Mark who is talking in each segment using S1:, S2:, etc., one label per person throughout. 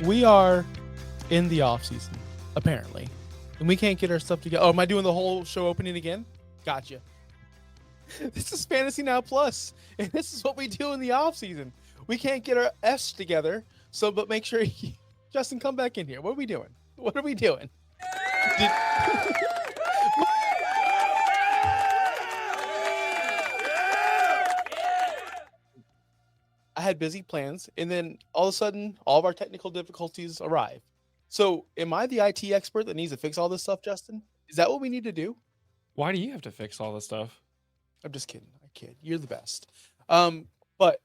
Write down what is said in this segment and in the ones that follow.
S1: we are in the off season, apparently, and we can't get our stuff together. Oh, am I doing the whole show opening again? Gotcha. This is Fantasy Now Plus, and this is what we do in the off season. We can't get our F's together, but make sure Justin, come back in here. What are we doing? What are we doing? Did, I had busy plans, and then all of a sudden, all of our technical difficulties arrive. So, am I the IT expert that needs to fix all this stuff, Justin? Is that what we need to do?
S2: Why do you have to fix all this stuff?
S1: I'm just kidding. I kid. You're the best. But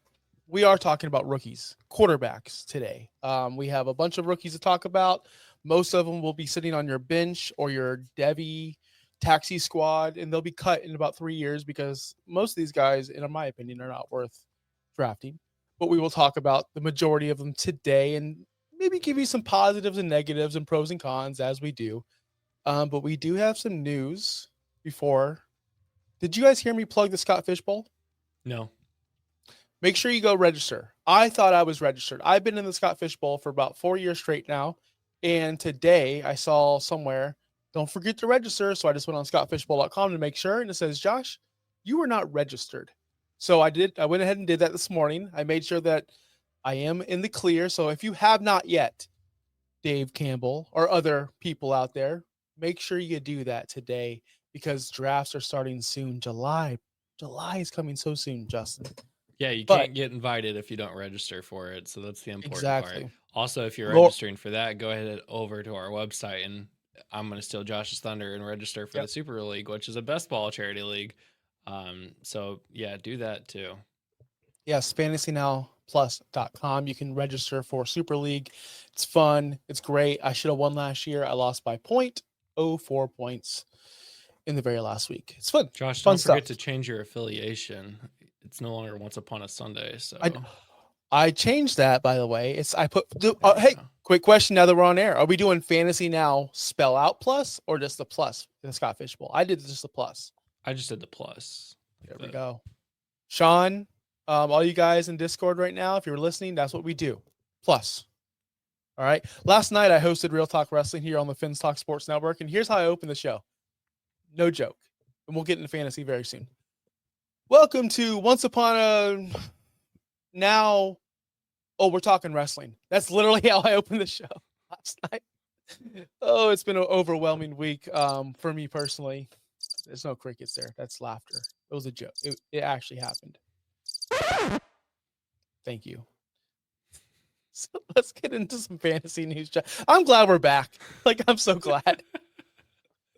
S1: we are talking about rookies, quarterbacks today. We have a bunch of rookies to talk about. Most of them will be sitting on your bench or your Devi taxi squad, and they'll be cut in about 3 years because most of these guys, in my opinion, are not worth drafting. But we will talk about the majority of them today and maybe give you some positives and negatives and pros and cons as we do. But we do have some news before. Did you guys hear me plug the Scott Fish Bowl?
S2: No.
S1: Make sure you go register. I thought I was registered. I've been in the Scott Fish Bowl for about 4 years straight now. And today I saw somewhere, don't forget to register. So I just went on scottfishbowl.com to make sure. And it says, Josh, you are not registered. So I went ahead and did that this morning. I made sure that I am in the clear. So if you have not yet, Dave Campbell or other people out there, make sure you do that today because drafts are starting soon. July is coming so soon, Justin.
S2: Yeah, you can't get invited if you don't register for it. So that's the important part. Also, if you're registering for that, go ahead over to our website and I'm going to steal Josh's thunder and register for the Super League, which is a best ball charity league. So yeah, do that too.
S1: Yes, FantasyNowPlus.com. You can register for Super League. It's fun. It's great. I should have won last year. I lost by 0.04 points in the very last week. It's fun.
S2: Josh,
S1: fun
S2: don't forget to change your affiliation. It's no longer Once Upon a Sunday. So
S1: I changed that, by the way. Hey, quick question now that we're on air. Are we doing Fantasy Now spell out plus or just the plus in the Scott Fish Bowl? I did just the plus.
S2: I just did the plus.
S1: There we go. Sean, all you guys in Discord right now, if you're listening, that's what we do. Plus. All right. Last night I hosted Real Talk Wrestling here on the Fins Talk Sports Network, and here's how I opened the show. No joke. And we'll get into fantasy very soon. Welcome to Once Upon a Now. Oh, we're talking wrestling. That's literally how I opened the show last night. Oh, it's been an overwhelming week for me personally. There's no crickets there. That's laughter. It was a joke. It actually happened. Thank you. So let's get into some fantasy news. I'm glad we're back. I'm so glad.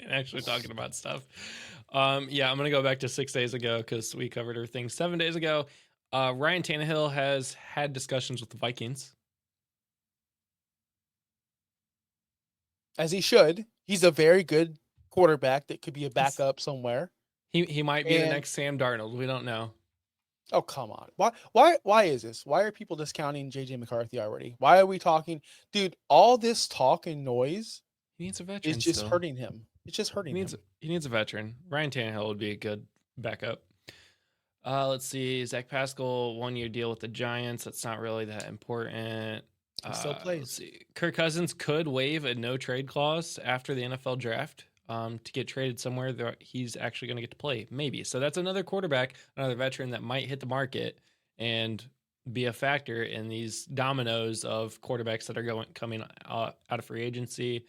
S2: And actually talking about stuff. Yeah, I'm going to go back to 6 days ago because we covered everything 7 days ago. Ryan Tannehill has had discussions with the Vikings.
S1: As he should. He's a very good quarterback that could be a backup somewhere.
S2: He might be the next Sam Darnold. We don't know.
S1: Oh, come on. Why is this? Why are people discounting JJ McCarthy already? Why are we talking? Dude, all this talk and noise
S2: he needs a veteran.
S1: It's just hurting him. It's just hurting him.
S2: He needs a veteran. Ryan Tannehill would be a good backup. Let's see. Zach Pascal, 1-year deal with the Giants. That's not really that important.
S1: He still plays.
S2: Let's see. Kirk Cousins could waive a no trade clause after the NFL draft to get traded somewhere that he's actually going to get to play. Maybe. So that's another quarterback, another veteran that might hit the market and be a factor in these dominoes of quarterbacks that are coming out of free agency.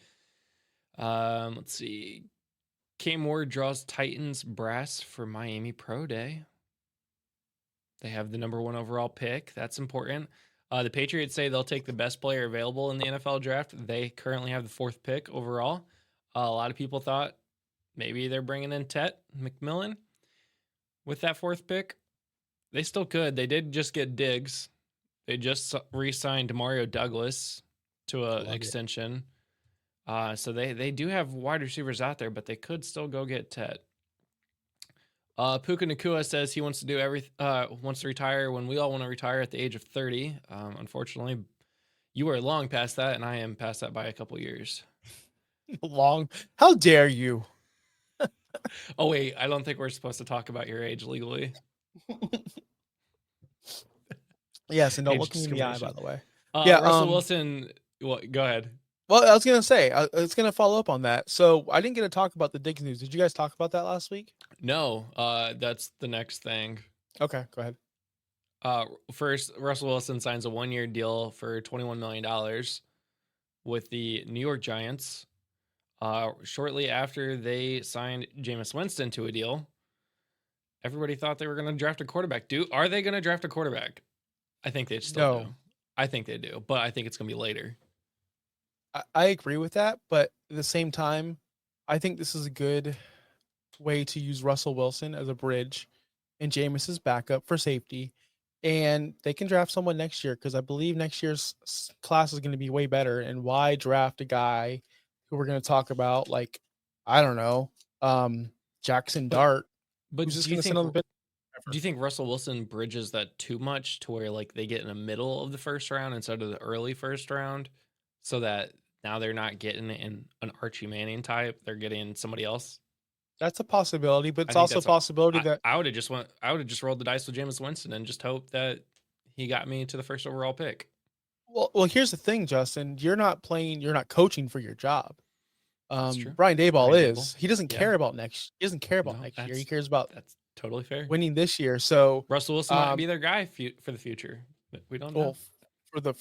S2: Let's see. Cam Ward draws Titans brass for Miami Pro Day. They have the number 1 overall pick. That's important. The Patriots say they'll take the best player available in the NFL draft. They currently have the 4th pick overall. A lot of people thought maybe they're bringing in Tet McMillan with that 4th pick. They still could. They did just get Diggs. They just re-signed Mario Douglas to an extension. So they do have wide receivers out there, but they could still go get Tet. Puka Nacua says he wants to wants to retire when we all want to retire at the age of 30. Unfortunately, you are long past that, and I am past that by a couple years.
S1: Long? How dare you?
S2: Oh, wait. I don't think we're supposed to talk about your age legally.
S1: Yes, and don't look me in the eye, by the way.
S2: Russell Wilson Well, go ahead.
S1: Well, I was gonna say I was gonna follow up on that. So I didn't get to talk about the Diggs news. Did you guys talk about that last week?
S2: No, that's the next thing.
S1: Okay, go ahead.
S2: First, Russell Wilson signs a 1-year deal for $21 million with the New York Giants. Shortly after they signed Jameis Winston to a deal, everybody thought they were going to draft a quarterback. Are they going to draft a quarterback? I think they still do.
S1: No,
S2: I think they do, but I think it's going to be later.
S1: I agree with that, but at the same time, I think this is a good way to use Russell Wilson as a bridge and Jameis's backup for safety. And they can draft someone next year because I believe next year's class is going to be way better. And why draft a guy who we're going to talk about, like, I don't know, Jackson
S2: But
S1: Dart,
S2: but
S1: who's just
S2: do you
S1: going to sit
S2: think
S1: on the bench
S2: do
S1: forever?
S2: you think Russell Wilson bridges that too much to where like they get in the middle of the first round instead of the early first round, so that now they're not getting in an Archie Manning type, they're getting somebody else?
S1: That's a possibility, but
S2: I
S1: it's
S2: think
S1: also a
S2: that's
S1: possibility that,
S2: I would have just went. I would have just rolled the dice with Jameis Winston and just hope that he got me to the first overall pick.
S1: well, here's the thing, Justin. You're not coaching for your job.
S2: That's true.
S1: Brian Daboll
S2: Brian Dable.
S1: is. He doesn't
S2: Yeah.
S1: care about he doesn't care about
S2: No,
S1: next year. He cares about
S2: that's totally fair.
S1: winning this year. So,
S2: Russell Wilson might be
S1: um,
S2: their guy for the future. But we don't know.
S1: well, for the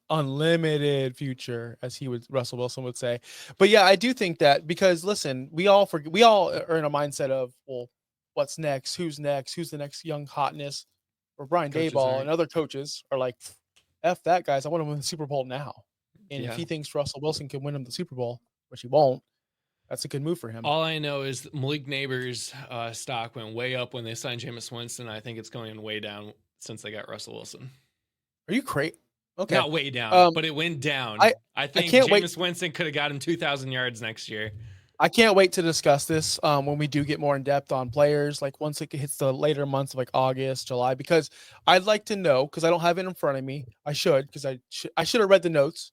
S1: unlimited future, as Russell Wilson would say. But yeah, I do think that because listen, we all are in a mindset of, well, what's next? Who's next? Who's the next young hotness? Or Brian
S2: Coaches
S1: Daboll
S2: aren't.
S1: and other coaches are like, F that, guys. I want to win the Super Bowl now. And if
S2: Yeah.
S1: he thinks Russell Wilson can win him the Super Bowl, which he won't, that's a good move for him.
S2: All I know is Malik Neighbors' stock went way up when they signed Jameis Winston. I think it's going way down since they got Russell Wilson.
S1: Are you crazy? Okay.
S2: Not way down, but it went down.
S1: I
S2: I
S1: I
S2: think
S1: can't wait.
S2: Jameis Winston could have got him 2,000 yards next year.
S1: I can't wait to discuss this when we do get more in depth on players, like once it hits the later months of like August, July, because I'd like to know because I don't have it in front of me. I should because I should have read the notes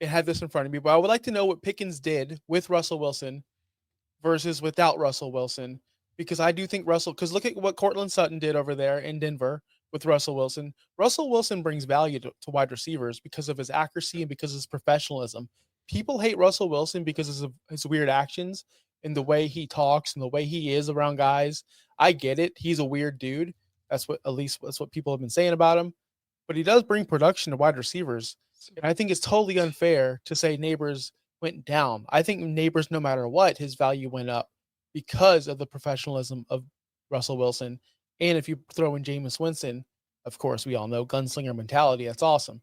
S1: and had this in front of me, but I would like to know what Pickens did with Russell Wilson versus without Russell Wilson because I do think because look at what Cortland Sutton did over there in Denver with Russell Wilson. Russell Wilson brings value to wide receivers because of his accuracy and because of his professionalism. People hate Russell Wilson because of his weird actions and the way he talks and the way he is around guys. I get it. He's a weird dude. That's what people have been saying about him. But he does bring production to wide receivers. And I think it's totally unfair to say Neighbors went down. I think Neighbors, no matter what, his value went up because of the professionalism of Russell Wilson. And if you throw in Jameis Winston, of course, we all know gunslinger mentality. That's awesome.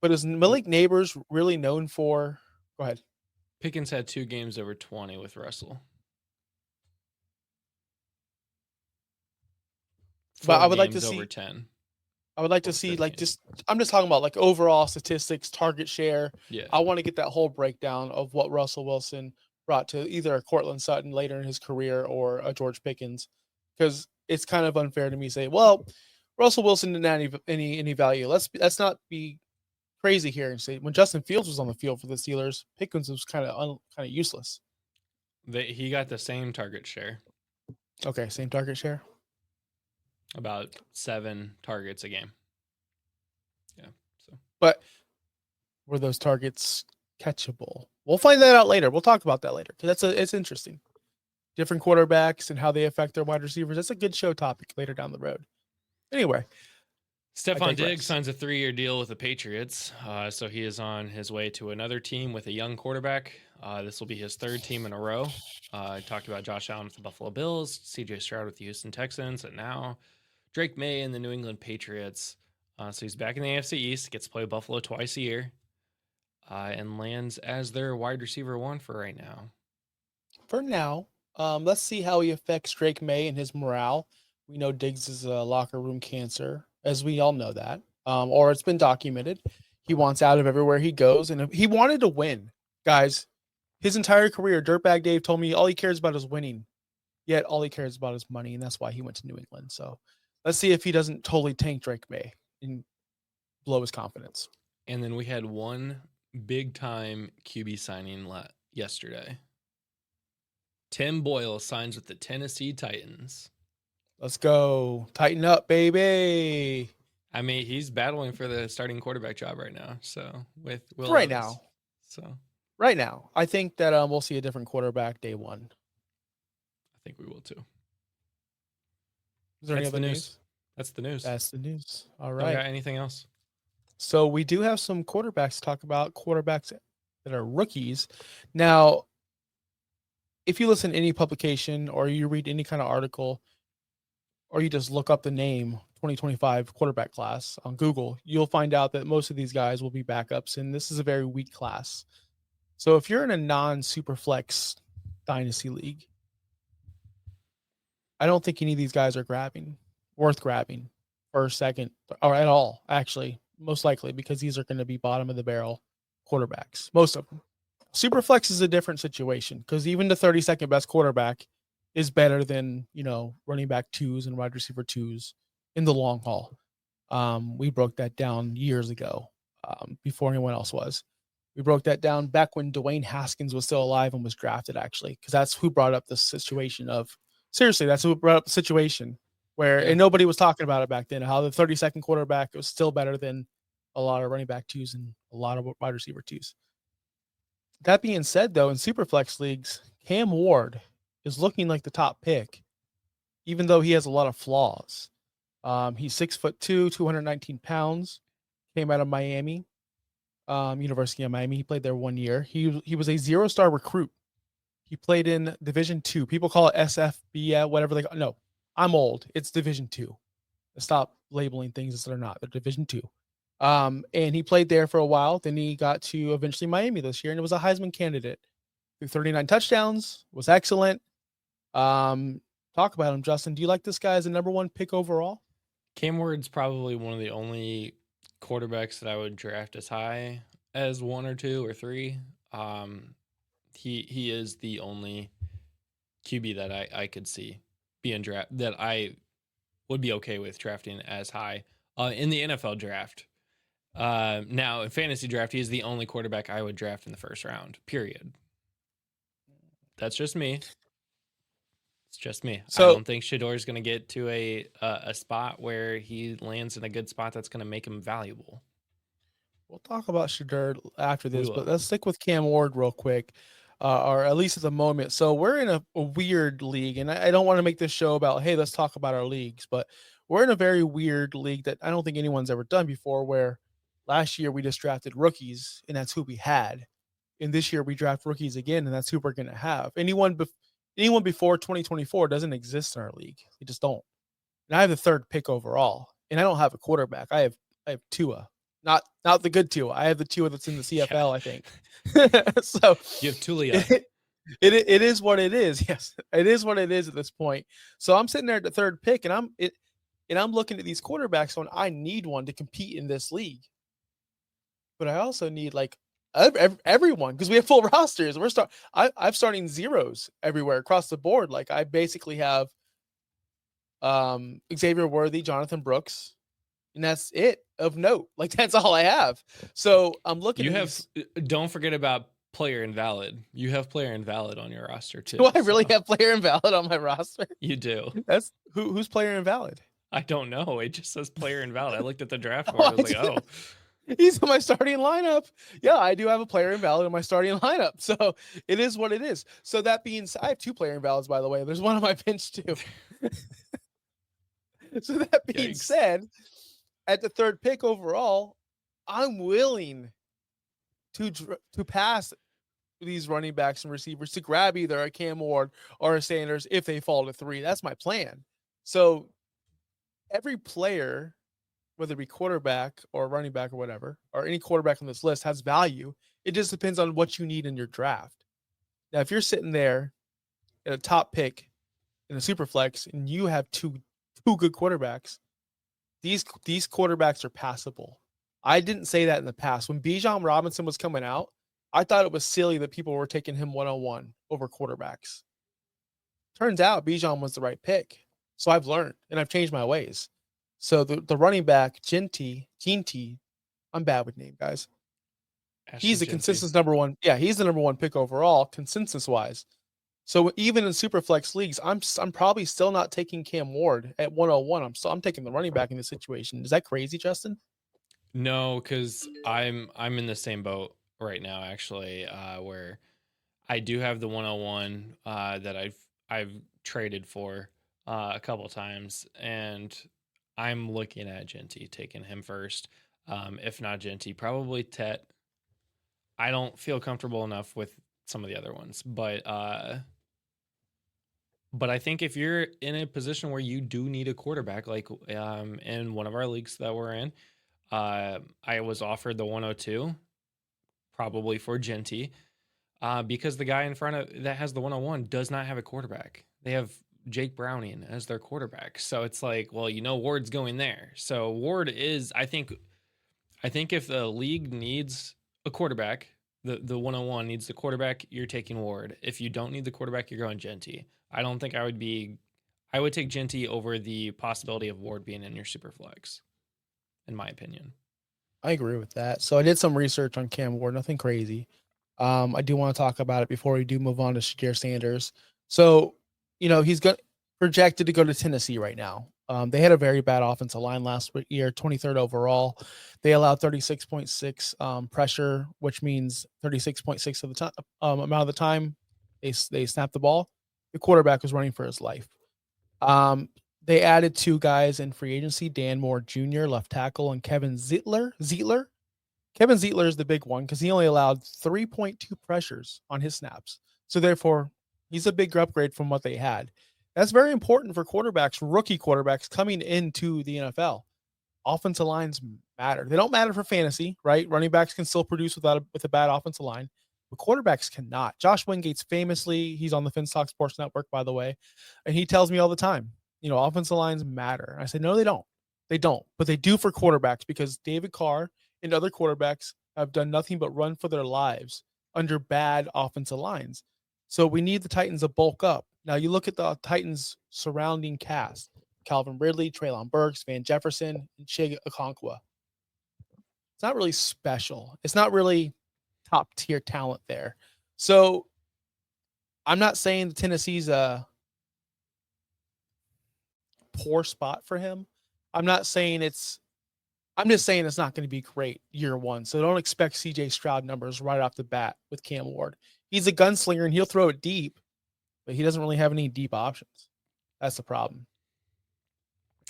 S1: But is Malik Neighbors really known for? Go ahead.
S2: Pickens had 2 games over 20 with Russell.
S1: But
S2: 4
S1: I would like to
S2: games over
S1: see.
S2: 10.
S1: I would like to
S2: Over
S1: see
S2: 15.
S1: I'm just talking about like overall statistics, target share.
S2: Yeah.
S1: I want to get that whole breakdown of what Russell Wilson brought to either a Cortland Sutton later in his career or a George Pickens, because it's kind of unfair to me to say, well, Russell Wilson didn't have any value. Let's not be crazy here and say when Justin Fields was on the field for the Steelers, Pickens was kind of useless.
S2: He got the same target share,
S1: Okay, same target share.
S2: about 7 targets a game. Yeah. So
S1: But were those targets catchable? We'll find that out later. We'll talk about that later because it's interesting. Different quarterbacks and how they affect their wide receivers. That's a good show topic later down the road. Anyway,
S2: Stephon Diggs signs a 3-year deal with the Patriots. So he is on his way to another team with a young quarterback. This will be his 3rd team in a row. I talked about Josh Allen with the Buffalo Bills, CJ Stroud with the Houston Texans, and now Drake May and the New England Patriots. So he's back in the AFC East, gets to play Buffalo twice a year, and lands as their wide receiver 1 for right now.
S1: For now, let's see how he affects Drake May and his morale. We know Diggs is a locker room cancer, as we all know that, or it's been documented. He wants out of everywhere he goes, and he wanted to win, guys. His entire career, Dirtbag Dave told me all he cares about is winning. Yet all he cares about is money, and that's why he went to New England. So let's see if he doesn't totally tank Drake May and blow his confidence.
S2: And then we had one big time QB signing yesterday. Tim Boyle signs with the Tennessee Titans.
S1: Let's go. Tighten up, baby.
S2: I mean, he's battling for the starting quarterback job right now. So with Will
S1: Right
S2: Levis.
S1: now.
S2: So
S1: Right now. I think that we'll see a different quarterback day one.
S2: I think we will too.
S1: Is there any
S2: That's the
S1: other
S2: news.
S1: news?
S2: That's the news.
S1: That's the news. All
S2: Don't
S1: right.
S2: got anything else?
S1: So we do have some quarterbacks to talk about, quarterbacks that are rookies. Now, if you listen to any publication or you read any kind of article or you just look up the name 2025 quarterback class on Google, you'll find out that most of these guys will be backups, and this is a very weak class. So if you're in a non-super flex dynasty league, I don't think any of these guys are worth grabbing first, second, or at all, actually, most likely, because these are going to be bottom of the barrel quarterbacks, most of them. Super flex is a different situation because even the 32nd best quarterback is better than, running back twos and wide receiver twos in the long haul. We broke that down years ago, before anyone else was. We broke that down back when Dwayne Haskins was still alive and was drafted, actually, because that's who brought up the situation of seriously. That's who brought up the situation where,
S2: Yeah.
S1: and nobody was talking about it back then. How the 32nd quarterback was still better than a lot of running back twos and a lot of wide receiver twos. That being said, though, in superflex leagues, Cam Ward is looking like the top pick, even though he has a lot of flaws. He's 6'2", 219 pounds. Came out of Miami. University of Miami. He played there 1 year. He was a 0-star recruit. He played in Division II. People call it SFB, whatever they call. No, I'm old. It's Division II. Stop labeling things as they're not. They're Division II. And he played there for a while. Then he got to eventually Miami this year, and it was a Heisman candidate. Threw 39 touchdowns. Was excellent. Talk about him, Justin. Do you like this guy as a number one pick overall?
S2: Cam Ward's probably one of the only quarterbacks that I would draft as high as 1 or 2 or 3. He is the only QB that I could see being draft that I would be okay with drafting as high in the NFL draft. Now in fantasy draft, he's the only quarterback I would draft in the first round. Period. That's just me. It's just me. I don't think Shador's going to get to a spot where he lands in a good spot that's going to make him valuable.
S1: We'll talk about Shador after this, but let's stick with Cam Ward real quick, or at least at the moment. So we're in a weird league, and I don't want to make this show about, hey, let's talk about our leagues, but we're in a very weird league that I don't think anyone's ever done before, where last year we just drafted rookies, and that's who we had. And this year we draft rookies again, and that's who we're going to have. Anyone before 2024 doesn't exist in our league. They just don't. And I have the third pick overall, and I don't have a quarterback. I have Tua. Not the good Tua. I have the Tua that's in the CFL, I think. So
S2: you have Tulia.
S1: It is what it is. Yes, it is what it is at this point. So I'm sitting there at the third pick, and I'm looking at these quarterbacks going, I need one to compete in this league. But I also need like everyone, because we have full rosters. I'm starting zeros everywhere across the board. Like I basically have Xavier Worthy, Jonathan Brooks, and that's it of note. Like that's all I have. So I'm looking.
S2: Don't forget about player invalid. You have player invalid on your roster too.
S1: Do I really have player invalid on my roster?
S2: You do.
S1: That's who's player invalid?
S2: I don't know. It just says player invalid. I looked at the draft board. I was like, oh.
S1: He's in my starting lineup. Yeah, I do have a player invalid in my starting lineup. So it is what it is. So that being said, I have 2 player invalids, by the way. There's one on my bench too. So that being said, at the third pick overall, I'm willing to pass these running backs and receivers to grab either a Cam Ward or a Sanders if they fall to 3. That's my plan. So every player, whether it be quarterback or running back or whatever, or any quarterback on this list has value. It just depends on what you need in your draft. Now, if you're sitting there at a top pick in a super flex and you have two good quarterbacks, these quarterbacks are passable. I didn't say that in the past. When Bijan Robinson was coming out, I thought it was silly that people were taking him one-on-one over quarterbacks. Turns out Bijan was the right pick. So I've learned and I've changed my ways. So the running back, Ginty, I'm bad with name, guys. He's the consensus number one. Yeah, he's the number one pick overall, consensus-wise. So even in super flex leagues, I'm probably still not taking Cam Ward at 101. I'm taking the running back in this situation. Is that crazy, Justin?
S2: No, because I'm in the same boat right now, actually, where I do have the 101 that I've traded for a couple times, and I'm looking at Genty, taking him first. If not Genty, probably Tet. I don't feel comfortable enough with some of the other ones, but I think if you're in a position where you do need a quarterback, like in one of our leagues that we're in, I was offered the 102, probably for Genty, because the guy in front of that has the 101 does not have a quarterback. They have Jake Browning as their quarterback, so it's like, well, Ward's going there. So Ward is, I think if the league needs a quarterback, the 101 needs the quarterback, you're taking Ward. If you don't need the quarterback, you're going Genty. I don't think I would take Genty over the possibility of Ward being in your super flex, in my opinion.
S1: I agree with that. So I did some research on Cam Ward, nothing crazy. I do want to talk about it before we do move on to Shakir Sanders. So, he's projected to go to Tennessee right now. They had a very bad offensive line last year, 23rd overall. They allowed 36.6 pressure, which means 36.6 of the time amount of the time they snapped the ball. The quarterback was running for his life. They added two guys in free agency, Dan Moore Jr., left tackle, and Kevin Zeitler. Kevin Zeitler is the big one because he only allowed 3.2 pressures on his snaps. So therefore, he's a big upgrade from what they had. That's very important for quarterbacks, rookie quarterbacks coming into the NFL. Offensive lines matter. They don't matter for fantasy, right? Running backs can still produce with a bad offensive line, but quarterbacks cannot. Josh Wingate's famously, he's on the FinTalk Sports Network, by the way, and he tells me all the time, offensive lines matter. I say, no, they don't. They don't, but they do for quarterbacks because David Carr and other quarterbacks have done nothing but run for their lives under bad offensive lines. So we need the Titans to bulk up. Now you look at the Titans surrounding cast: Calvin Ridley, Treylon Burks, Van Jefferson, and Chig Okonkwo. It's not really special. It's not really top tier talent there. So I'm not saying the Tennessee's a poor spot for him. I'm just saying it's not going to be great year one. So don't expect CJ Stroud numbers right off the bat with Cam Ward. He's a gunslinger and he'll throw it deep, but he doesn't really have any deep options. That's the problem.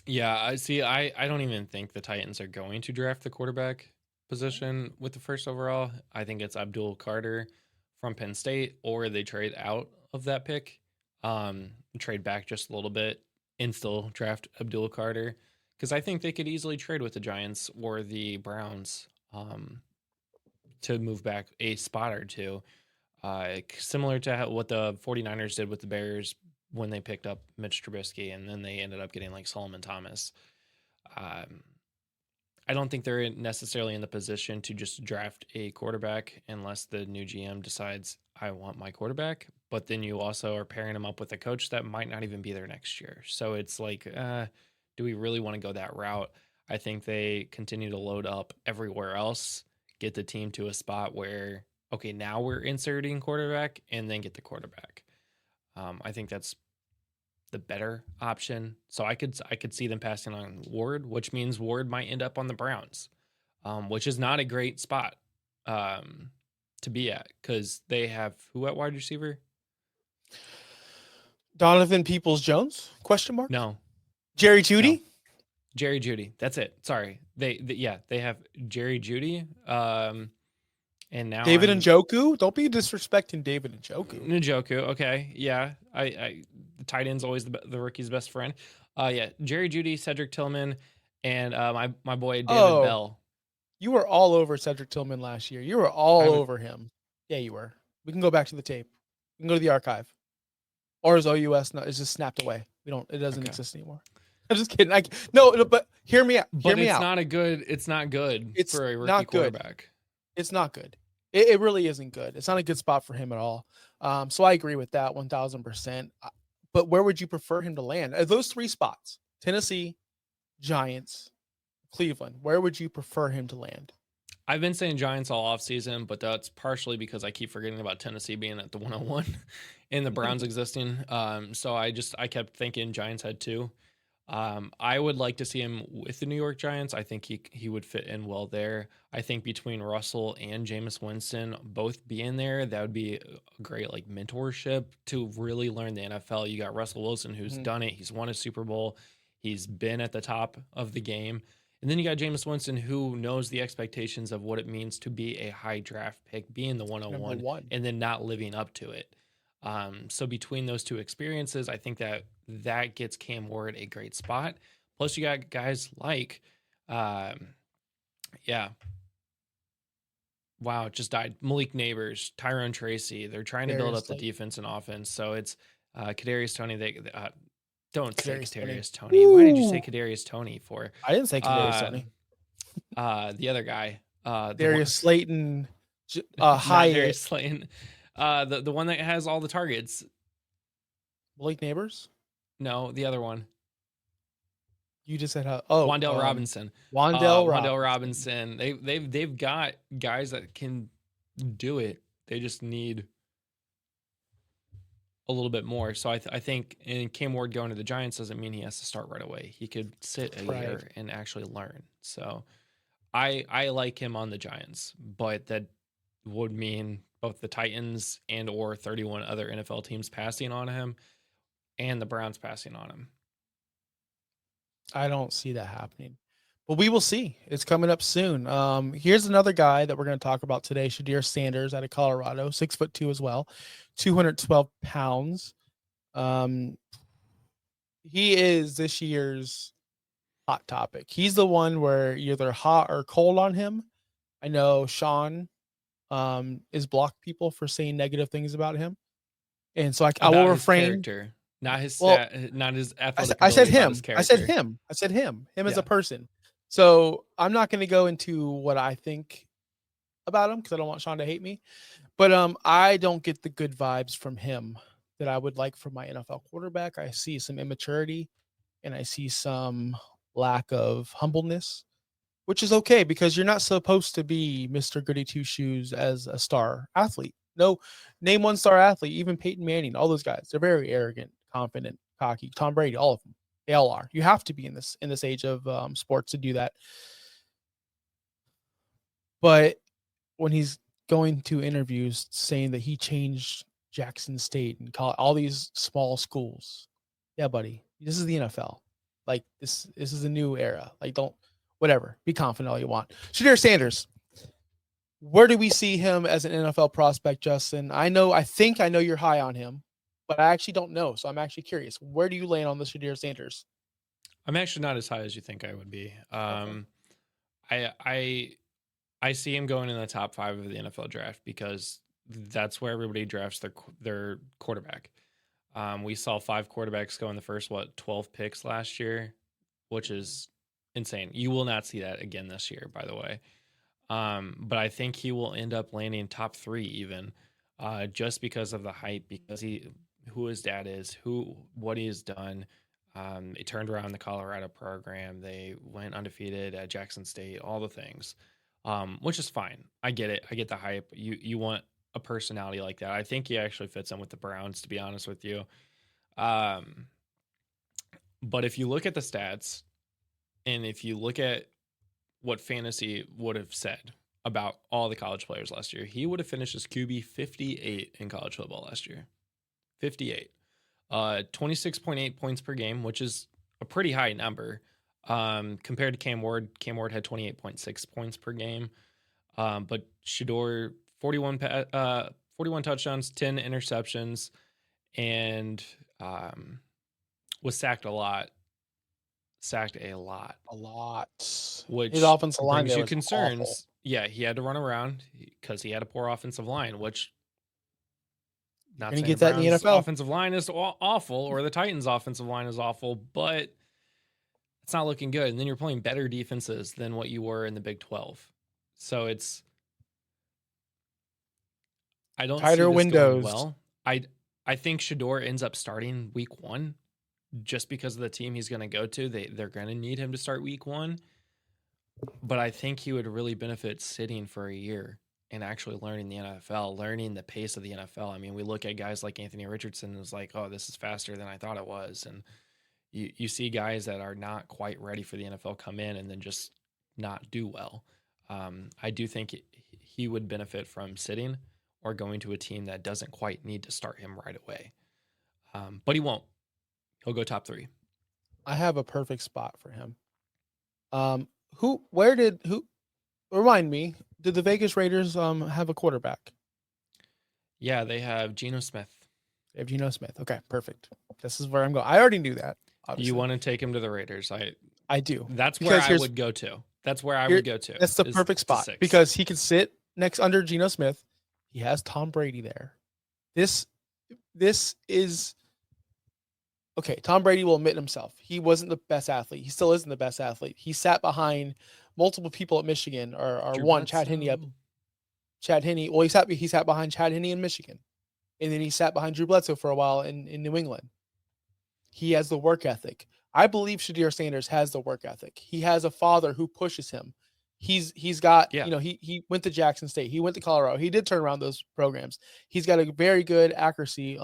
S2: Yeah, I see. I don't even think the Titans are going to draft the quarterback position with the first overall. I think it's Abdul Carter from Penn State, or they trade out of that pick, trade back just a little bit, and still draft Abdul Carter, because I think they could easily trade with the Giants or the Browns to move back a spot or two, similar to what the 49ers did with the Bears when they picked up Mitch Trubisky, and then they ended up getting like Solomon Thomas. I don't think they're necessarily in the position to just draft a quarterback unless the new GM decides, I want my quarterback. But then you also are pairing him up with a coach that might not even be there next year. So it's like, do we really want to go that route? I think they continue to load up everywhere else, get the team to a spot where, okay, now we're inserting quarterback, and then get the quarterback. I think that's the better option. So I could see them passing on Ward, which means Ward might end up on the Browns, which is not a great spot to be at, because they have who at wide receiver?
S1: Donovan Peoples-Jones? Question mark?
S2: No.
S1: Jerry Jeudy?
S2: No. Jerry Jeudy. That's it. Sorry. They have Jerry Jeudy. And now
S1: David Njoku? Don't be disrespecting David Njoku.
S2: Njoku. Okay. Yeah. The tight end's always the rookie's best friend. Yeah. Jerry Jeudy, Cedric Tillman, and my boy David Bell.
S1: You were all over Cedric Tillman last year. You were all over him. Yeah, you were. We can go back to the tape. We can go to the archive. Or is OUS is just snapped away? It doesn't exist anymore. I'm just kidding. No, but hear me out.
S2: But it's not good. It's not good for a rookie quarterback.
S1: It's not good. It really isn't good. It's not a good spot for him at all. So I agree with that 1,000%. But where would you prefer him to land? Those three spots: Tennessee, Giants, Cleveland. Where would you prefer him to land?
S2: I've been saying Giants all offseason, but that's partially because I keep forgetting about Tennessee being at the 101 and the Browns existing. So I kept thinking Giants had two. I would like to see him with the New York Giants. I think he would fit in well there. I think between Russell and Jameis Winston both being there, that would be a great like mentorship to really learn the NFL. You got Russell Wilson who's
S1: Mhm.
S2: done it. He's won a Super Bowl. He's been at the top of the game. And then you got Jameis Winston who knows the expectations of what it means to be a high draft pick, being the
S1: Number
S2: 101
S1: one.
S2: and then not living up to it. So between those two experiences, I think that gets Cam Ward a great spot. Plus, you got guys like, yeah, wow, it just died. Malik Neighbors, Tyrone Tracy. They're trying to build
S1: Darius
S2: up the
S1: Slay.
S2: defense and offense. So it's Kadarius Toney. Don't say
S1: Kadarius Toney.
S2: Kadarius Toney. Why did you say
S1: Ooh.
S2: Kadarius Toney for?
S1: I didn't say Kadarius
S2: Uh,
S1: Toney.
S2: the other guy, the one,
S1: Darius Slayton,
S2: not
S1: Hyatt,
S2: Darius Slayton, the one that has all the targets.
S1: Blake Neighbors.
S2: No, the other one.
S1: You just said how?
S2: Wandell Robinson.
S1: Wandell
S2: Wandell
S1: Robinson.
S2: Robinson. They've got guys that can do it. They just need a little bit more. So I think and Cam Ward going to the Giants doesn't mean he has to start right away. He could sit a
S1: Right.
S2: year and actually learn. So I like him on the Giants, but that would mean both the Titans and or 31 other NFL teams passing on him and the Browns passing on him.
S1: I don't see that happening, but we will see. It's coming up soon. Here's another guy that we're going to talk about today: Shadir Sanders out of Colorado, 6'2" as well, 212 pounds. He is this year's hot topic. He's the one where you're either hot or cold on him. I know Sean is blocked people for saying negative things about him, and so I will refrain.
S2: Character. Not his
S1: Well,
S2: not his athletic
S1: I said
S2: ability,
S1: him.
S2: his character.
S1: I said him as
S2: Yeah.
S1: a person. So I'm not going to go into what I think about him because I don't want Sean to hate me. But I don't get the good vibes from him that I would like from my NFL quarterback. I see some immaturity and I see some lack of humbleness, which is okay because you're not supposed to be Mr. Goody Two Shoes as a star athlete. No, name one star athlete, even Peyton Manning, all those guys. They're very arrogant, confident, cocky. Tom Brady, all of them. They all are. You have to be in this age of sports to do that. But when he's going to interviews saying that he changed Jackson State and all these small schools, yeah, buddy, this is the NFL. Like this is a new era. Like don't whatever. Be confident all you want. Shadir Sanders. Where do we see him as an NFL prospect, Justin? I think I know you're high on him, but I actually don't know. So I'm actually curious. Where do you land on the Shadir Sanders?
S2: I'm actually not as high as you think I would be. I see him going in the top 5 of the NFL draft because that's where everybody drafts their quarterback. We saw 5 quarterbacks go in the first 12 picks last year, which is insane. You will not see that again this year, by the way. But I think he will end up landing top 3 even, just because of the hype, because who his dad is, what he has done. They turned around the Colorado program. They went undefeated at Jackson State, all the things, which is fine. I get it. I get the hype. You want a personality like that. I think he actually fits in with the Browns, to be honest with you. But if you look at the stats and if you look at what fantasy would have said about all the college players last year, he would have finished as QB 58 in college football last year. 58. 26.8 points per game, which is a pretty high number. Compared to Cam Ward had 28.6 points per game. But Shador, 41 touchdowns, 10 interceptions, and was sacked a lot. Which
S1: his offensive line
S2: brings
S1: there
S2: you
S1: was
S2: concerns.
S1: awful.
S2: Yeah, he had to run around because he had a poor offensive line, which not
S1: Gonna
S2: saying
S1: get
S2: the
S1: that in the
S2: Browns'
S1: NFL.
S2: offensive line is awful or the Titans' offensive line is awful, but it's not looking good. And then you're playing better defenses than what you were in the Big 12. So I don't
S1: Tighter
S2: see this
S1: windows.
S2: going well. I think Shador ends up starting week 1 just because of the team he's going to go to. They're going to need him to start week 1. But I think he would really benefit sitting for a year and actually learning the NFL, learning the pace of the NFL. I mean, we look at guys like Anthony Richardson and it's like, oh, this is faster than I thought it was. And you see guys that are not quite ready for the NFL come in and then just not do well. I do think he would benefit from sitting or going to a team that doesn't quite need to start him right away. But he won't. He'll go top 3.
S1: I have a perfect spot for him. Who remind me, did the Vegas Raiders have a quarterback?
S2: Yeah, they have Geno Smith.
S1: They have Geno Smith. Okay, perfect. This is where I'm going. I already knew that.
S2: You
S1: Obviously,
S2: want to take him to the Raiders?
S1: I do,
S2: That's where
S1: because
S2: I would go to. That's where I would go to.
S1: that's the
S2: Is
S1: perfect
S2: to
S1: spot
S2: 6.
S1: because he can sit next under Geno Smith. He has Tom Brady there. This is okay. Tom Brady will admit himself. He wasn't the best athlete. He still isn't the best athlete. He sat behind multiple people at Michigan, or
S2: Drew
S1: one Chad Henne
S2: Bledsoe.
S1: Chad Henne. Well, he sat behind Chad Henne in Michigan, and then he sat behind Drew Bledsoe for a while in New England. He has the work ethic. I believe Shadir Sanders has the work ethic. He has a father who pushes him. He's got,
S2: Yeah.
S1: he went to Jackson State. He went to Colorado. He did turn around those programs. He's got a very good accuracy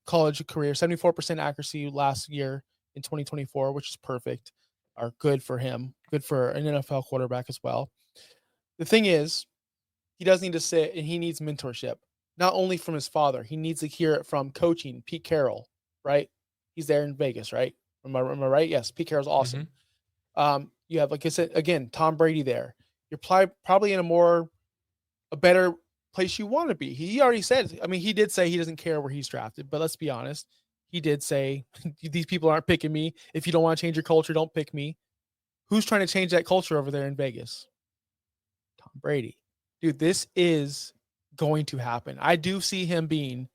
S1: college career, 74% accuracy last year in 2024, which is perfect, or good for him, good for an NFL quarterback as well. The thing is, he does need to sit and he needs mentorship, not only from his father. He needs to hear it from coaching Pete Carroll, right? He's there in Vegas, right? Am I right? Yes, Pete Carroll's awesome. You have, like I said, again, Tom Brady there. You're probably in a better place you want to be. He already said, I mean, he did say he doesn't care where he's drafted, but let's be honest. He did say, these people aren't picking me. If you don't want to change your culture, don't pick me. Who's trying to change that culture over there in Vegas? Tom Brady. Dude, this is going to happen. I do see him being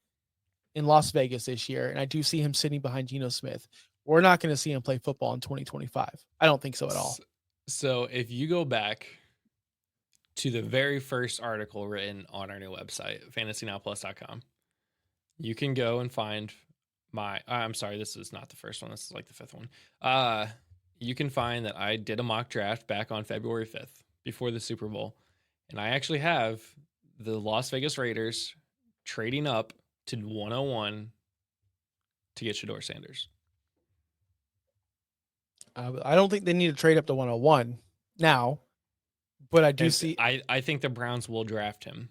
S1: in Las Vegas this year, and I do see him sitting behind Geno Smith. We're not going to see him play football in 2025. I don't think so at all.
S2: So if you go back to the very first article written on our new website, FantasyNowPlus.com, you can go and find I'm sorry, this is not the first one. This is like the 5th one. You can find that I did a mock draft back on February 5th before the Super Bowl. And I actually have the Las Vegas Raiders trading up to 101 to get Shedeur Sanders.
S1: I don't think they need to trade up to 101 now, but I do see.
S2: I think the Browns will draft him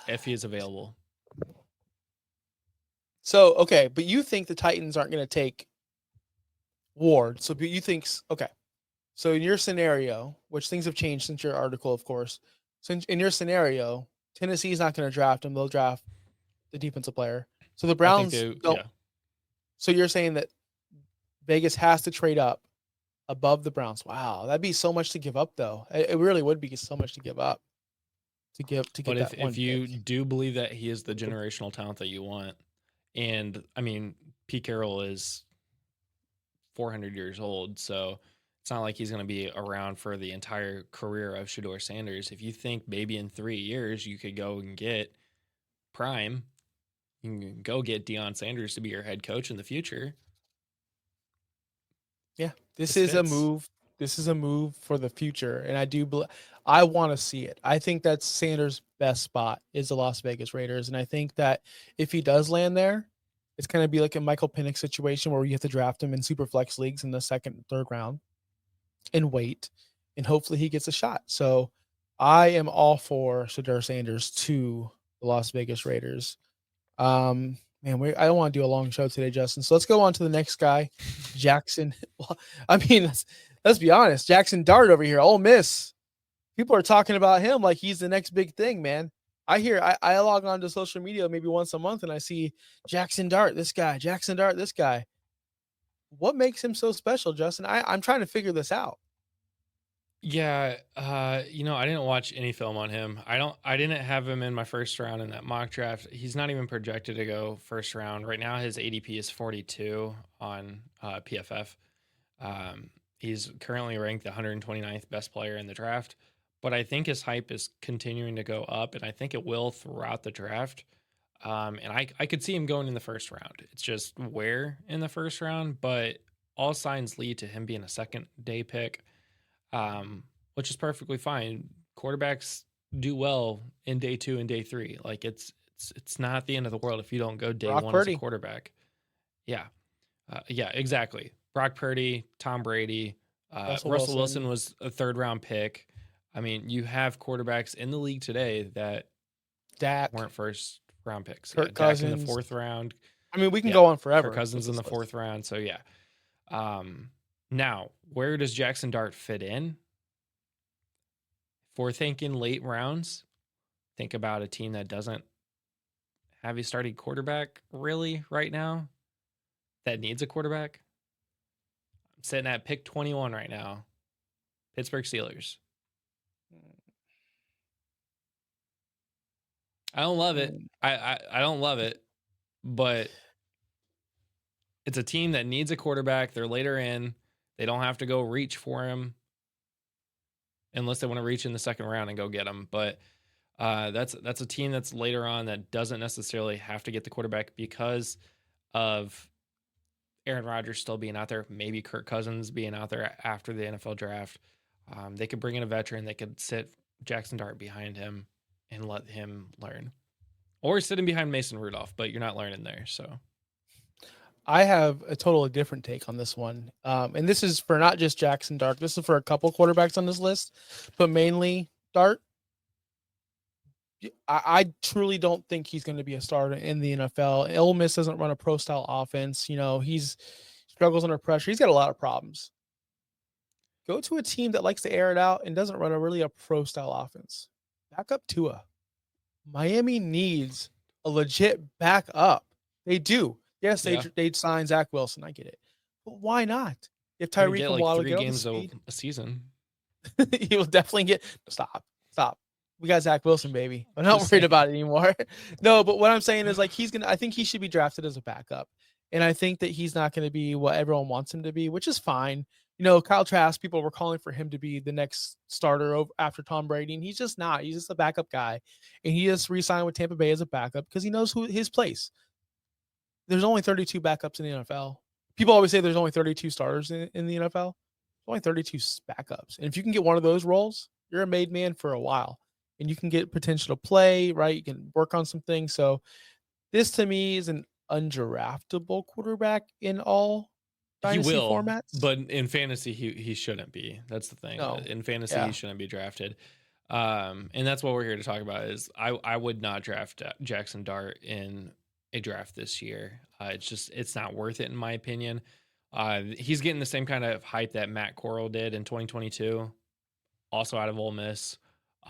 S2: if he is available.
S1: So, okay, but you think the Titans aren't going to take Ward. So you think, okay. So in your scenario, which things have changed since your article, of course. Since in your scenario, Tennessee's not going to draft him. They'll draft the defensive player. So the Browns don't. Yeah. So you're saying that Vegas has to trade up above the Browns. Wow, that'd be so much to give up, though. It really would be so much to give up to get
S2: but
S1: that
S2: if you do believe that he is the generational talent that you want, and I mean, Pete Carroll is 400 years old, so it's not like he's going to be around for the entire career of Shedeur Sanders. If you think maybe in 3 years you could go and get prime, you can go get Deion Sanders to be your head coach in the future.
S1: Yeah, this is a move. This is a move for the future, and I want to see it. I think that's Sanders' best spot is the Las Vegas Raiders, and I think that if he does land there, it's going to be like a Michael Penix situation where you have to draft him in super flex leagues in the 2nd and 3rd round and wait, and hopefully he gets a shot. So I am all for Shedeur Sanders to the Las Vegas Raiders. Man, I don't want to do a long show today, Justin. So let's go on to the next guy, Jackson. Well, I mean, let's be honest. Jackson Dart over here, Ole Miss. People are talking about him like he's the next big thing, man. I log on to social media maybe once a month and I see Jackson Dart, this guy, Jackson Dart, this guy. What makes him so special, Justin? I'm trying to figure this out.
S2: Yeah, I didn't watch any film on him. I didn't have him in my first round in that mock draft. He's not even projected to go first round. Right now his ADP is 42 on PFF. He's currently ranked the 129th best player in the draft, but I think his hype is continuing to go up, and I think it will throughout the draft. And I could see him going in the first round. It's just where in the first round, but all signs lead to him being a second day pick. which is perfectly fine. Quarterbacks do well in day 2 and day 3. Like it's not the end of the world if you don't go day
S1: Brock
S2: 1 as a
S1: Purdy,
S2: quarterback. Yeah. Yeah, exactly. Brock Purdy, Tom Brady,
S1: Russell
S2: Russell Wilson
S1: Wilson,
S2: was a 3rd round pick. I mean, you have quarterbacks in the league today that
S1: Dak,
S2: weren't 1st round picks. Yeah,
S1: Kirk
S2: Dak in the
S1: Cousins.
S2: 4th round.
S1: I mean, we can
S2: Yeah,
S1: go on
S2: Kirk
S1: forever with
S2: Cousins in the
S1: this
S2: 4th
S1: list.
S2: round. So yeah. Now, where does Jackson Dart fit in? If we're thinking late rounds, think about a team that doesn't have a starting quarterback really right now that needs a quarterback. I'm sitting at pick 21 right now. Pittsburgh Steelers. I don't love it. I don't love it, but it's a team that needs a quarterback. They're later in. They don't have to go reach for him unless they want to reach in the 2nd round and go get him. But that's a team that's later on that doesn't necessarily have to get the quarterback because of Aaron Rodgers still being out there, maybe Kirk Cousins being out there after the NFL draft. They could bring in a veteran. They could sit Jackson Dart behind him and let him learn. Or sitting behind Mason Rudolph, but you're not learning there. So
S1: I have a totally different take on this one. And this is for not just Jackson Dart. This is for a couple quarterbacks on this list, but mainly Dart. I truly don't think he's going to be a starter in the NFL. Ole Miss doesn't run a pro style offense. You know, he's struggles under pressure. He's got a lot of problems. Go to a team that likes to air it out and doesn't run a pro style offense. Back up Tua. Miami needs a legit backup. They do. Yes,
S2: yeah,
S1: they'd sign Zach Wilson. I get it, but why not? If
S2: you're gonna
S1: Tyreek
S2: get
S1: and
S2: like
S1: Waddle
S2: 3
S1: get up to
S2: games
S1: speed,
S2: a season.
S1: he will definitely get. Stop. We got Zach Wilson, baby. I'm not
S2: Just
S1: worried
S2: saying.
S1: about it anymore. No, but what I'm saying is like he's gonna. I think he should be drafted as a backup, and I think that he's not going to be what everyone wants him to be, which is fine. You know, Kyle Trask, people were calling for him to be the next starter after Tom Brady, and he's just not. He's just a backup guy, and he just re-signed with Tampa Bay as a backup because he knows who his place. There's only 32 backups in the NFL. People always say there's only 32 starters in the NFL. There's only 32 backups. And if you can get one of those roles, you're a made man for a while. And you can get potential to play, right? You can work on some things. So this to me is an undraftable quarterback in all
S2: He
S1: dynasty
S2: will,
S1: formats.
S2: but in fantasy he shouldn't be. That's the thing.
S1: No.
S2: In fantasy he
S1: Yeah.
S2: shouldn't be drafted. And that's what we're here to talk about is I would not draft Jackson Dart in a draft this year. It's not worth it in my opinion. He's getting the same kind of hype that Matt Corral did in 2022, also out of Ole Miss.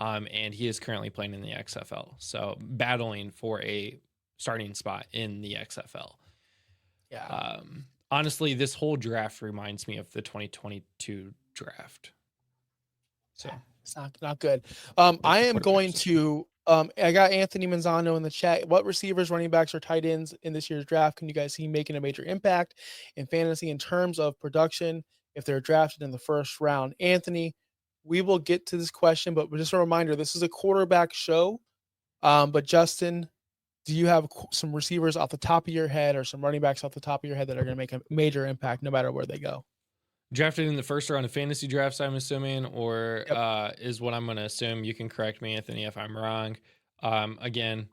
S2: And he is currently playing in the XFL. So battling for a starting spot in the XFL.
S1: Yeah.
S2: Honestly, this whole draft reminds me of the 2022 draft. So
S1: It's not good.
S2: like
S1: I
S2: the
S1: am going
S2: quarterbacks.
S1: to I got Anthony Manzano in the chat. What receivers, running backs, or tight ends in this year's draft can you guys see making a major impact in fantasy in terms of production if they're drafted in the 1st round? Anthony, we will get to this question, but just a reminder, this is a quarterback show. But Justin, do you have some receivers off the top of your head or some running backs off the top of your head that are going to make a major impact no matter where they go?
S2: Drafted in the 1st round of fantasy drafts, I'm assuming, or
S1: Yep.
S2: is what I'm going to assume. You can correct me, Anthony, if I'm wrong. Again,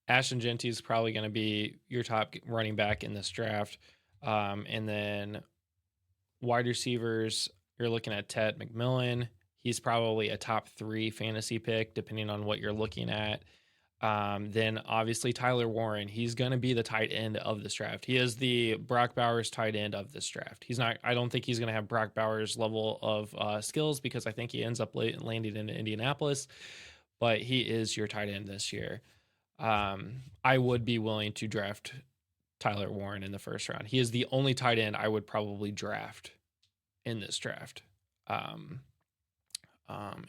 S2: Ashton Genty is probably going to be your top running back in this draft. And then wide receivers, you're looking at Ted McMillan. He's probably a top 3 fantasy pick, depending on what you're looking at. Then obviously Tyler Warren, he's going to be the tight end of this draft. He is the Brock Bowers tight end of this draft. I don't think he's going to have Brock Bowers level of skills because I think he ends up landing in Indianapolis, but he is your tight end this year. I would be willing to draft Tyler Warren in the 1st round. He is the only tight end I would probably draft in this draft.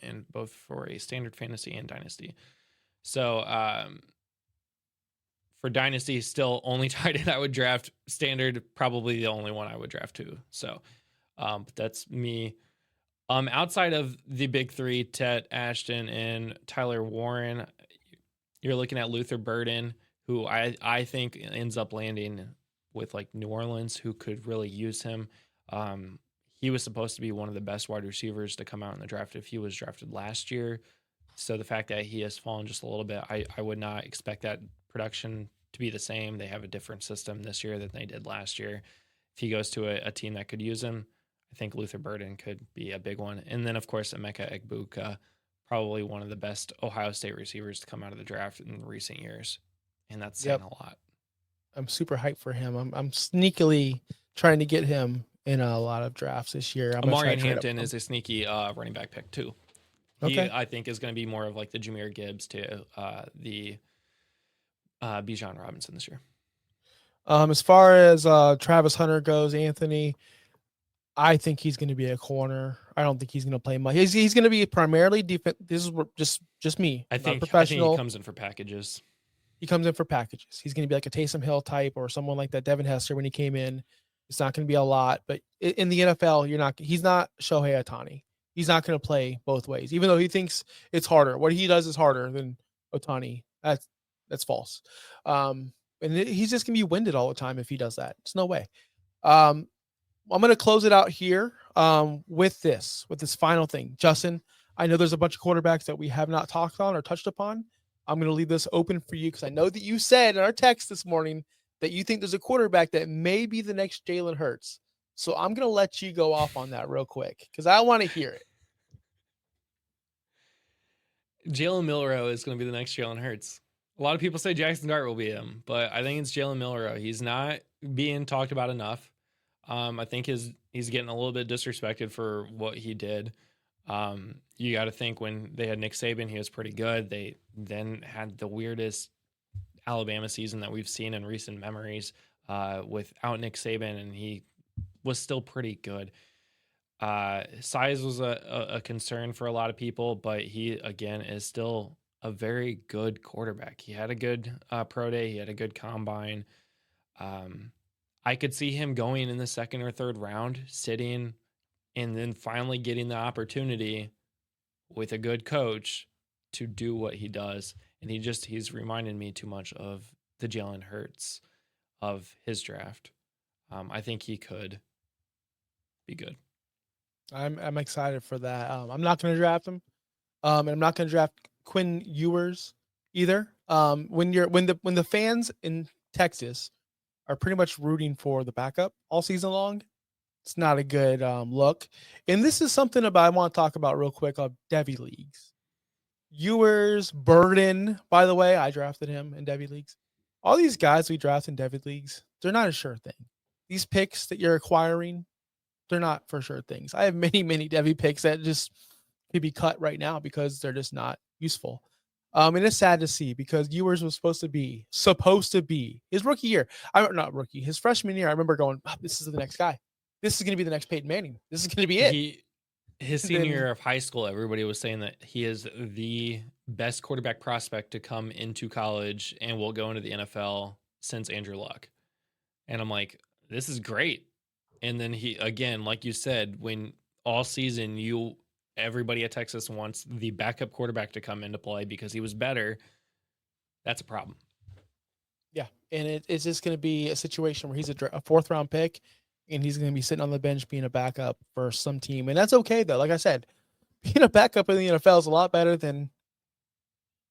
S2: And both for a standard fantasy and dynasty. So for dynasty, still only tight end I would draft. Standard, probably the only one I would draft too. So but that's me. Outside of the big 3, Ted, Ashton, and Tyler Warren, you're looking at Luther Burden, who I think ends up landing with like New Orleans, who could really use him. he was supposed to be one of the best wide receivers to come out in the draft if he was drafted last year. So the fact that he has fallen just a little bit, I would not expect that production to be the same. They have a different system this year than they did last year. If he goes to a team that could use him, I think Luther Burden could be a big one. And then, of course, Emeka Egbuka, probably one of the best Ohio State receivers to come out of the draft in recent years. And that's saying
S1: Yep.
S2: a lot.
S1: I'm super hyped for him. I'm sneakily trying to get him in a lot of drafts this year. I'm gonna try
S2: Amari
S1: to trade up
S2: Hampton
S1: for him.
S2: is a sneaky running back pick, too. He,
S1: Okay.
S2: I think, is going to be more of like the Jameer Gibbs to the Bijan Robinson this year.
S1: As far as Travis Hunter goes, Anthony, I think he's going to be a corner. I don't think he's going to play much. He's going to be primarily defense. This is just me.
S2: I
S1: Not a
S2: think
S1: professional.
S2: he comes in for packages.
S1: He comes in for packages. He's going to be like a Taysom Hill type or someone like that. Devin Hester when he came in. It's not going to be a lot, but in the NFL, he's not Shohei Ohtani. He's not going to play both ways, even though he thinks it's harder. What he does is harder than Ohtani. That's false. And he's just going to be winded all the time if he does that. There's no way. I'm going to close it out here with this final thing. Justin, I know there's a bunch of quarterbacks that we have not talked on or touched upon. I'm going to leave this open for you because I know that you said in our text this morning that you think there's a quarterback that may be the next Jalen Hurts. So I'm going to let you go off on that real quick because I want to hear it.
S2: Jalen Milroe is going to be the next Jalen Hurts. A lot of people say Jackson Dart will be him, but I think it's Jalen Milroe. He's not being talked about enough. I think he's getting a little bit disrespected for what he did. You got to think when they had Nick Saban, he was pretty good. They then had the weirdest Alabama season that we've seen in recent memories without Nick Saban, and he was still pretty good. Size was a concern for a lot of people, but he, again, is still a very good quarterback. He had a good pro day. He had a good combine. I could see him going in the second or third round, sitting, and then finally getting the opportunity with a good coach to do what he does. And he's reminded me too much of the Jalen Hurts of his draft. I think he could be good.
S1: I'm excited for that. I'm not going to draft him. And I'm not going to draft Quinn Ewers either. When the fans in Texas are pretty much rooting for the backup all season long, it's not a good look. And this is something I want to talk about real quick on Devy leagues. Ewers, Burden, by the way, I drafted him in Devy leagues. All these guys we draft in Devy leagues, they're not a sure thing. These picks that you're acquiring, they're not for sure things. I have many Devy picks that just could be cut right now because they're just not useful. And it's sad to see because Ewers was supposed to be his rookie year. His freshman year. I remember going, oh, this is the next guy. This is going to be the next Peyton Manning. This is going to be it.
S2: His senior year of high school, everybody was saying that he is the best quarterback prospect to come into college and will go into the NFL since Andrew Luck. And I'm like, this is great. And then he, again, like you said, when all season everybody at Texas wants the backup quarterback to come into play because he was better. That's a problem.
S1: Yeah. And it's just going to be a situation where he's a fourth round pick and he's going to be sitting on the bench being a backup for some team. And that's okay, though. Like I said, being a backup in the NFL is a lot better than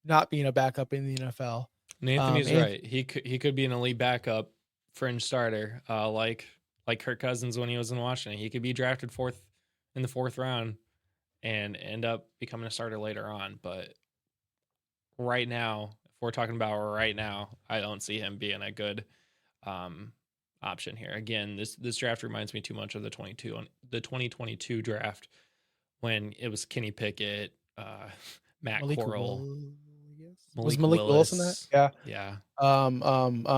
S1: not being a backup in the NFL.
S2: Anthony's right. He could be an elite backup fringe starter, like Kirk Cousins when he was in Washington. He could be drafted in the fourth round and end up becoming a starter later on. But right now, if we're talking about right now, I don't see him being a good option here. Again, this draft reminds me too much of the 2022 draft when it was Kenny Pickett, Matt Corral.
S1: Was Malik Willis in that?
S2: Yeah.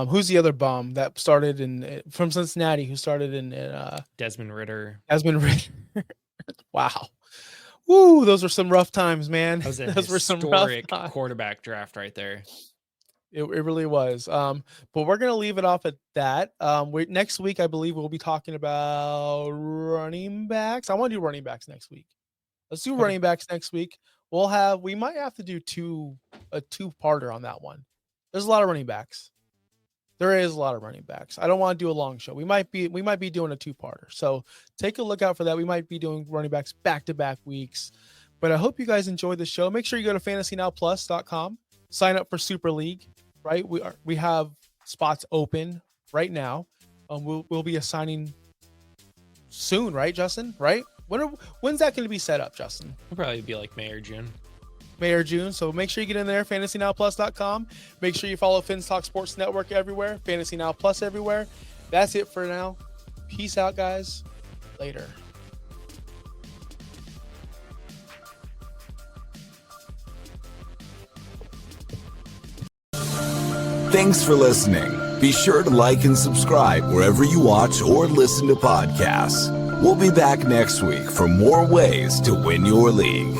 S1: Who's the other bum that started from Cincinnati who started in
S2: Desmond Ridder.
S1: Wow. Woo, those were some rough times, man.
S2: That was a
S1: those
S2: historic quarterback draft right there.
S1: It really was. But we're gonna leave it off at that. Next week, I believe we'll be talking about running backs. I want to do running backs next week. Let's do running backs next week. We might have to do a two-parter on that one. There's a lot of running backs. There is a lot of running backs. I don't want to do a long show. We might be doing a 2-parter. So take a look out for that. We might be doing running backs back-to-back weeks. But I hope you guys enjoyed the show. Make sure you go to FantasyNowPlus.com, sign up for Super League, right? We have spots open right now. We'll be assigning soon, right, Justin? Right? When's that going to be set up, Justin?
S2: It'll probably be like May or June.
S1: May or June. So make sure you get in there, FantasyNowPlus.com. Make sure you follow Finns Talk Sports Network everywhere, Fantasy Now Plus everywhere. That's it for now. Peace out, guys. Later.
S3: Thanks for listening. Be sure to like and subscribe wherever you watch or listen to podcasts. We'll be back next week for more ways to win your league.